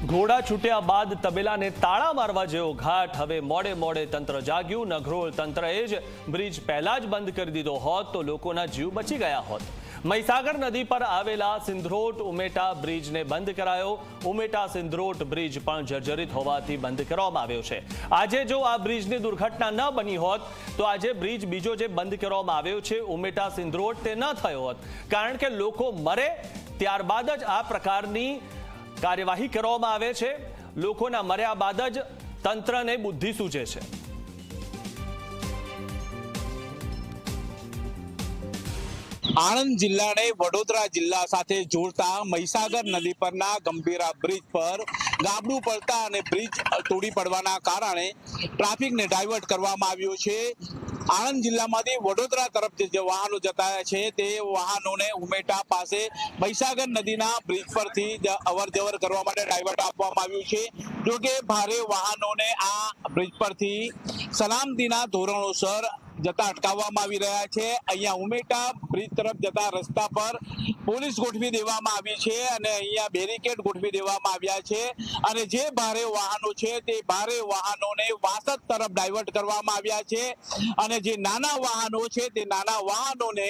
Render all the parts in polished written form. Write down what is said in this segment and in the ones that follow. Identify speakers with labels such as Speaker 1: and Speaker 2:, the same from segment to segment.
Speaker 1: ઘોડા છૂટ્યા બાદ તબેલાને તાળા મારવા જેવો ઘાટ। હવે મોડે મોડે તંત્ર જાગ્યું। નઘરોલ તંત્રએ જ બ્રિજ પહેલા જ બંધ કરી દીધો હોત તો લોકોના જીવ બચી ગયા હોત। મહીસાગર નદી પર આવેલા સિંધરોટ ઉમેટા બ્રિજને બંધ કરાયો। ઉમેટા સિંધરોટ બ્રિજ પણ જર્જરિત હોવાથી બંધ કરવામાં આવ્યો છે। આજે જો આ બ્રિજની દુર્ઘટના ન બની હોત તો આજે બ્રિજ બીજો જે બંધ કરવામાં આવ્યો છે ઉમેટા સિંધરોટ તે ન થયો હોત, કારણ કે લોકો મરે ત્યારબાદ જ આ પ્રકારની કાર્યવાહી કરવામાં આવે છે। લોકોના મર્યા બાદ જ તંત્રને બુદ્ધિ સૂચે છે।
Speaker 2: આણંદ જિલ્લાને વડોદરા જિલ્લા સાથે જોડતા મહીસાગર નદી પરના ગંભીરા બ્રિજ પર ગાબડું પડતા અને બ્રિજ તોડી પડવાના કારણે ટ્રાફિકને ડાયવર્ટ કરવામાં આવ્યો છે। આણંદ જિલ્લામાંથી વડોદરા તરફ જે વાહનો જતા છે તે વાહનોને ઉમેટા પાસે મહીસાગર નદીના બ્રિજ પરથી અવર જવર કરવા માટે ડાયવર્ટ આપવામાં આવ્યું છે। જોકે ભારે વાહનોને આ બ્રિજ પરથી સલામતીના ધોરણોસર જતા અટકાવવામાં આવી રહ્યા છે। અહીંયા ઉમેટા બ્રિજ તરફ જતા રસ્તા પર પોલીસ ગોઠવી દેવામાં આવી છે અને અહીંયા બેરિકેડ ગોઠવી દેવામાં આવ્યા છે અને જે ભારે વાહનો છે તે ભારે વાહનોને વાસદ તરફ ડાયવર્ટ કરવામાં આવ્યા છે અને જે નાના વાહનો છે તે નાના વાહનોને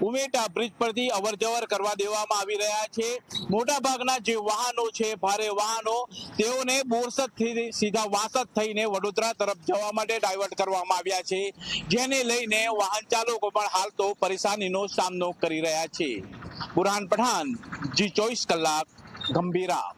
Speaker 2: ઉમેટા બ્રિજ પરથી અવરજવર કરવા દેવામાં આવી રહ્યા છે। મોટા ભાગના જે વાહનો છે ભારે વાહનો તેઓને બોરસદથી સીધા વાસદ થઈને વડોદરા તરફ જવા માટે ડાયવર્ટ કરવામાં આવ્યા છે, જેને લઈને વાહન ચાલકો પણ હાલ તો પરેશાનીનો સામનો કરી રહ્યા છે। બુરહાન પઠાણ, જી 24 કલાક, ગંભીરા।